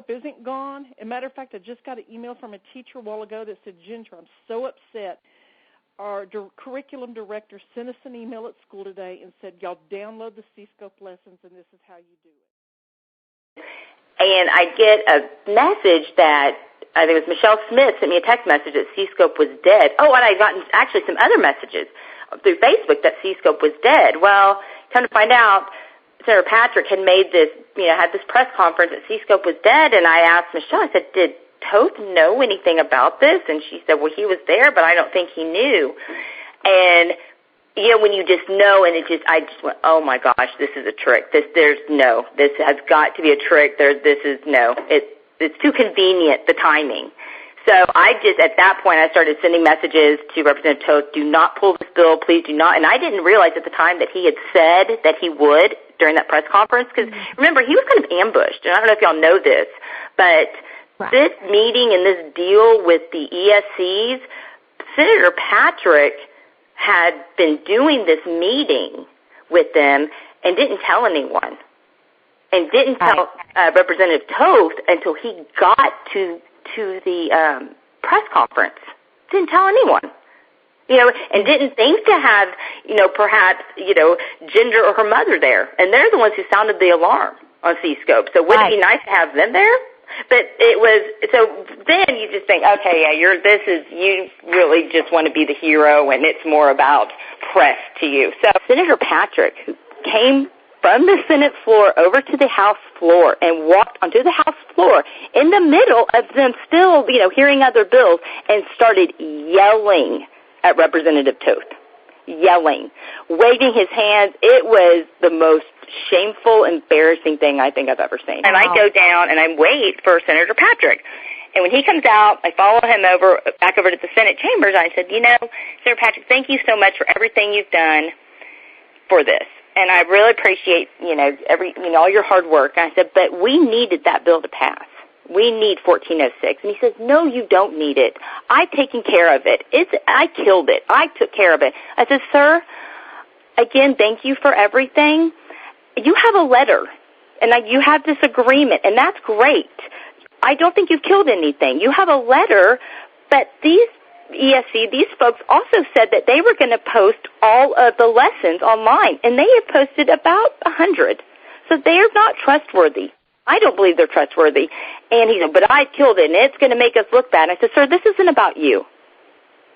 C-SCOPE isn't gone. As a matter of fact, I just got an email from a teacher a while ago that said, Ginger, I'm so upset. Our curriculum director sent us an email at school today and said, y'all download the C-SCOPE lessons, and this is how you do it. And I get a message that, I think it was Michelle Smith sent me a text message that C-SCOPE was dead. Oh, and I got actually some other messages through Facebook that C-SCOPE was dead. Well, come to find out, Senator Patrick had made this, had this press conference that C-SCOPE was dead, and I asked Michelle, I said, did Toth know anything about this? And she said, well, he was there, but I don't think he knew. And, when you just know, and I just went, oh my gosh, this is a trick. This has got to be a trick. It's too convenient, the timing. So at that point, I started sending messages to Representative Toth, do not pull this bill, please do not. And I didn't realize at the time that he had said that he would during that press conference, because remember, he was kind of ambushed. And I don't know if y'all know this, but this meeting and this deal with the ESCs, Senator Patrick had been doing this meeting with them and didn't tell anyone, and didn't tell Representative Toth until he got to the press conference. Didn't tell anyone, and didn't think to have, perhaps, Ginger or her mother there. And they're the ones who sounded the alarm on C-SCOPE. So wouldn't it be nice to have them there? But it was, so then you just think, okay, yeah, you really just want to be the hero, and it's more about press to you. So Senator Patrick, who came from the Senate floor over to the House floor and walked onto the House floor in the middle of them still, hearing other bills, and started yelling at Representative Toth. Yelling, waving his hands. It was the most shameful, embarrassing thing I think I've ever seen. And I go down and I wait for Senator Patrick. And when he comes out, I follow him back over to the Senate chambers. I said, Senator Patrick, thank you so much for everything you've done for this. And I really appreciate, all your hard work. And I said, but we needed that bill to pass. We need 1406. And he says, no, you don't need it. I've taken care of it. I killed it. I took care of it. I said, sir, again, thank you for everything. You have a letter, and you have this agreement, and that's great. I don't think you've killed anything. You have a letter, but these folks also said that they were going to post all of the lessons online, and they have posted about 100. So they are not trustworthy. I don't believe they're trustworthy. And he said, but I killed it, and it's going to make us look bad. I said, sir, this isn't about you.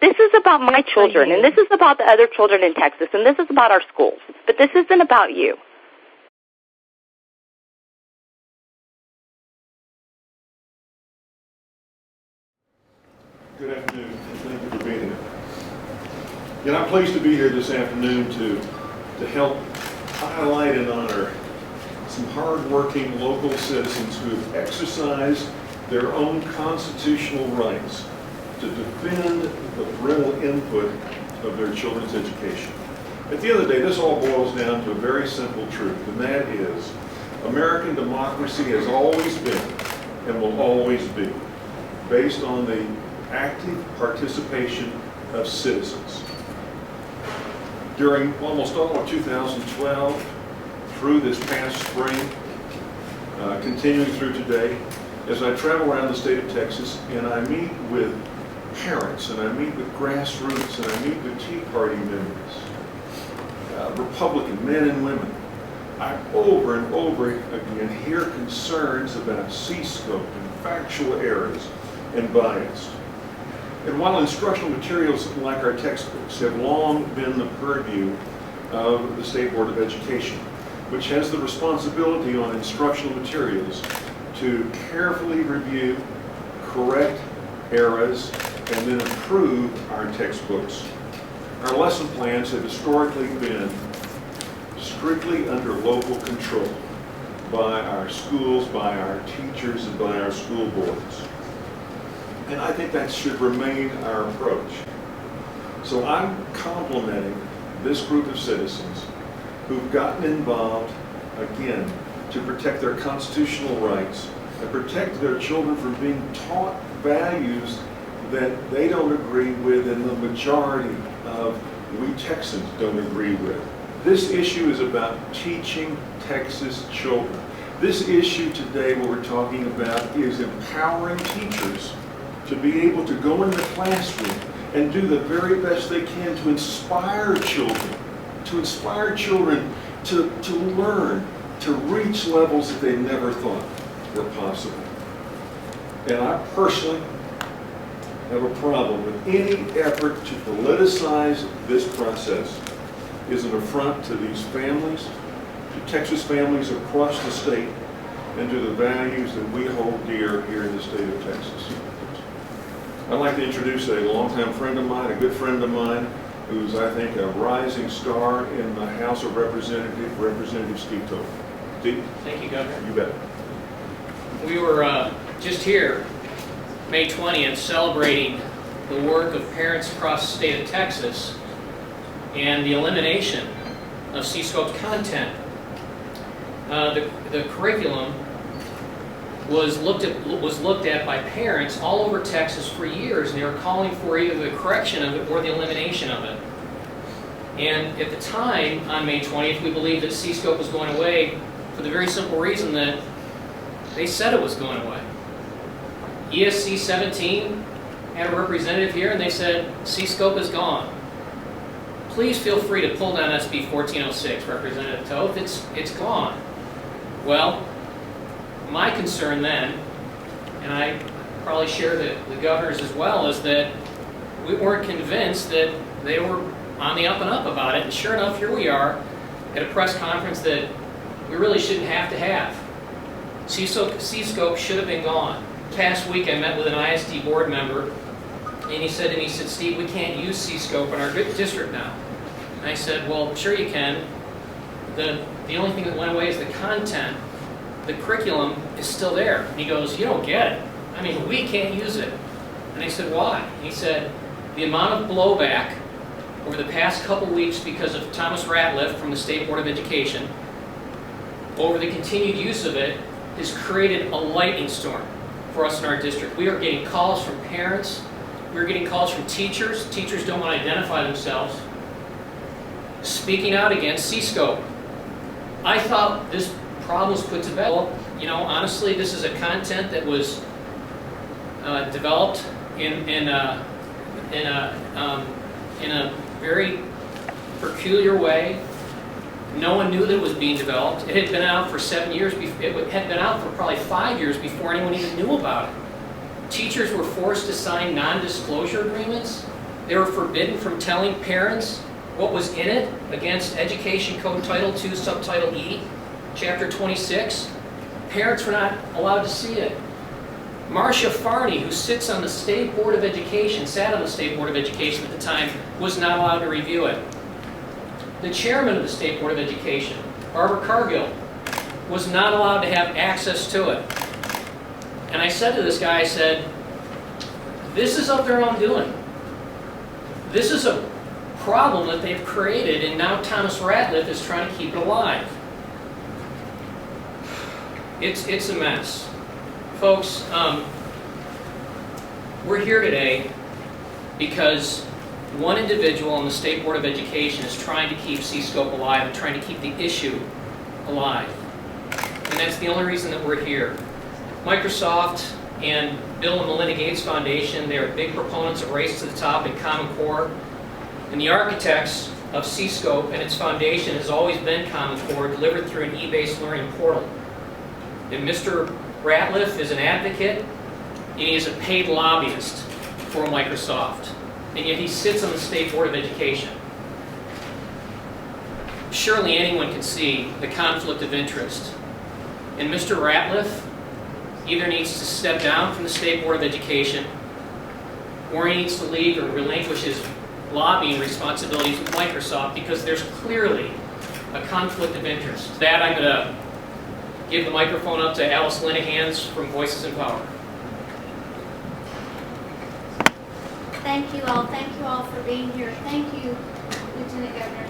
This is about my children, and this is about the other children in Texas, and this is about our schools. But this isn't about you. Good afternoon, and thank you for being here. And I'm pleased to be here this afternoon to help highlight and honor some hard-working local citizens who have exercised their own constitutional rights to defend the parental input of their children's education. At the end of the day, this all boils down to a very simple truth, and that is American democracy has always been and will always be based on the active participation of citizens. During almost all of 2012, through this past spring, continuing through today, as I travel around the state of Texas and I meet with parents and I meet with grassroots and I meet with Tea Party members, Republican men and women, I over and over again hear concerns about C-SCOPE and factual errors and bias. And while instructional materials like our textbooks have long been the purview of the State Board of Education, which has the responsibility on instructional materials to carefully review, correct errors, and then approve our textbooks, our lesson plans have historically been strictly under local control by our schools, by our teachers, and by our school boards. And I think that should remain our approach. So I'm complimenting this group of citizens who've gotten involved, again, to protect their constitutional rights and protect their children from being taught values that they don't agree with and the majority of we Texans don't agree with. This issue is about teaching Texas children This issue today, what we're talking about, is empowering teachers to be able to go in the classroom and do the very best they can to inspire children, to learn, to reach levels that they never thought were possible. And I personally have a problem with any effort to politicize this process. Is an affront to these families, to Texas families across the state, and to the values that we hold dear here in the state of Texas. I'd like to introduce a longtime friend of mine, a good friend of mine, who's, I think, a rising star in the House of Representatives, Representative Steve Toth. Steve? Thank you, Governor. You bet. We were just here, May 20th, celebrating the work of parents across the state of Texas and the elimination of CSCOPE content. The curriculum was looked at by parents all over Texas for years, and they were calling for either the correction of it or the elimination of it. And at the time, on May 20th, we believed that CSCOPE was going away for the very simple reason that they said it was going away. ESC 17 had a representative here, and they said, CSCOPE is gone. Please feel free to pull down SB 1406, Representative Toth. It's gone. Well, my concern then, and I probably share the governor's as well, is that we weren't convinced that they were on the up and up about it. And sure enough, here we are at a press conference that we really shouldn't have to have. CSCOPE should have been gone. Past week, I met with an ISD board member, and he said to me, he said, Steve, we can't use CSCOPE in our district now. And I said, well, sure you can. The only thing that went away is the content. The curriculum is still there. And he goes, you don't get it. I mean, we can't use it. And I said, why? And he said, the amount of blowback over the past couple weeks because of Thomas Ratliff from the State Board of Education over the continued use of it has created a lightning storm for us in our district. We are getting calls from parents. We're getting calls from teachers. Teachers don't want to identify themselves, speaking out against CSCOPE. I thought this problem was put to bed. Well, you know, honestly, this is a content that was developed in a very peculiar way. No one knew that it was being developed. It had been out for 7 years. It had been out for probably 5 years before anyone even knew about it. Teachers were forced to sign non-disclosure agreements. They were forbidden from telling parents what was in it against Education Code Title II, Subtitle E, Chapter 26. Parents were not allowed to see it. Marcia Farney, who sits on the State Board of Education, sat on the State Board of Education at the time, was not allowed to review it. The chairman of the State Board of Education, Barbara Cargill, was not allowed to have access to it. And I said to this guy, I said, this is of their own doing. This is a problem that they've created, and now Thomas Ratliff is trying to keep it alive. It's a mess. Folks, we're here today because one individual on the State Board of Education is trying to keep CSCOPE alive and trying to keep the issue alive. And that's the only reason that we're here. Microsoft and Bill and Melinda Gates Foundation, they're big proponents of Race to the Top and Common Core. And the architects of CSCOPE and its foundation has always been Common Core, delivered through an e-based learning portal. And Mr. Ratliff is an advocate, and he is a paid lobbyist for Microsoft. And yet he sits on the State Board of Education. Surely anyone can see the conflict of interest. And Mr. Ratliff either needs to step down from the State Board of Education, or he needs to leave or relinquish his lobbying responsibilities with Microsoft, because there's clearly a conflict of interest. With that, I'm going to give the microphone up to Alice Linehan's from Voices in Power. Thank you all. Thank you all for being here. Thank you, Lieutenant Governor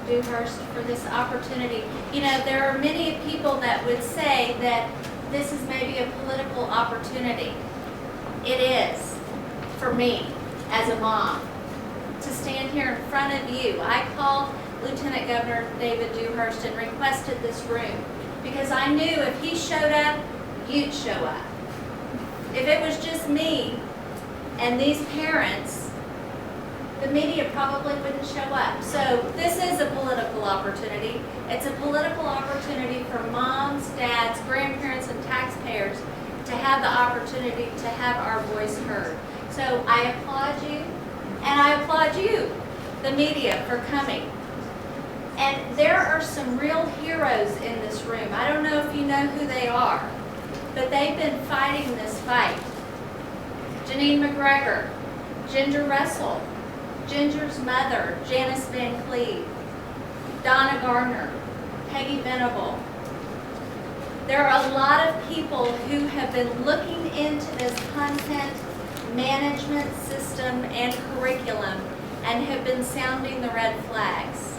Dewhurst, for this opportunity. You know, there are many people that would say that this is maybe a political opportunity. It is, for me, as a mom, to stand here in front of you. I called Lieutenant Governor David Dewhurst and requested this room because I knew if he showed up, you'd show up. If it was just me and these parents, the media probably wouldn't show up. So this is a political opportunity. It's a political opportunity for moms, dads, grandparents, and taxpayers to have the opportunity to have our voice heard. So I applaud you, and I applaud you, the media, for coming. And there are some real heroes in this room. I don't know if you know who they are, but they've been fighting this fight. Janine McGregor, Ginger Russell, Ginger's mother, Janice Van Cleve, Donna Gardner, Peggy Venable. There are a lot of people who have been looking into this content management system and curriculum and have been sounding the red flags.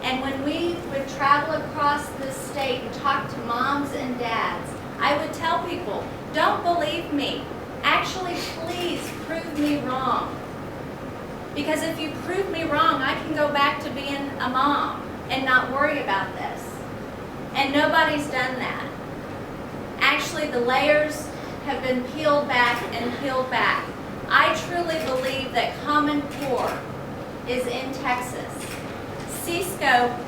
And when we would travel across this state and talk to moms and dads, I would tell people, don't believe me. Actually, please prove me wrong. Because if you prove me wrong, I can go back to being a mom and not worry about this. And nobody's done that. Actually, the layers have been peeled back and peeled back. I truly believe that Common Core is in Texas. CSCOPE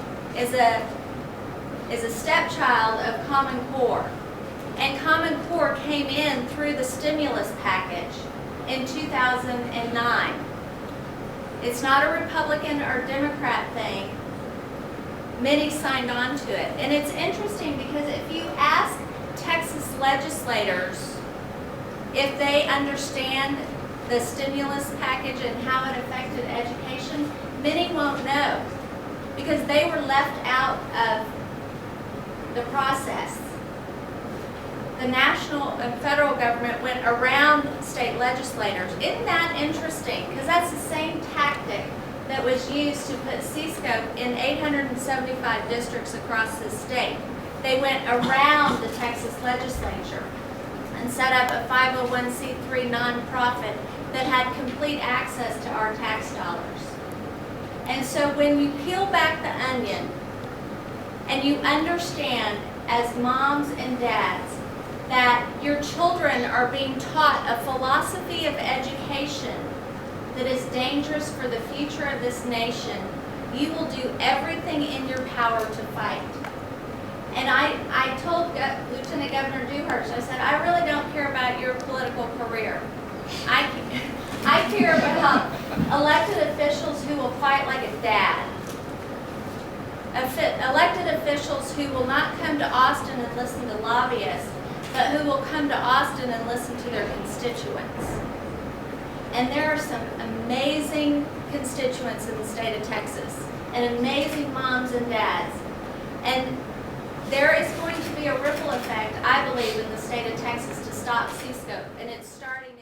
is a stepchild of Common Core. And Common Core came in through the stimulus package in 2009. It's not a Republican or Democrat thing. Many signed on to it. And it's interesting because if you ask Texas legislators if they understand the stimulus package and how it affected education, many won't know because they were left out of the process. The national and federal government went around state legislators. Isn't that interesting? Because that's the same tactic that was used to put CSCOPE in 875 districts across the state. They went around the Texas legislature and set up a 501c3 nonprofit that had complete access to our tax dollars. And so when you peel back the onion and you understand as moms and dads that your children are being taught a philosophy of education that is dangerous for the future of this nation, you will do everything in your power to fight. And I told Lieutenant Governor Dewhurst, I said, I really don't care about your political career. I care about elected officials who will fight like a dad. Elected officials who will not come to Austin and listen to lobbyists, but who will come to Austin and listen to their constituents. And there are some amazing constituents in the state of Texas, and amazing moms and dads. And there is going to be a ripple effect, I believe, in the state of Texas to stop CSCOPE, and it's starting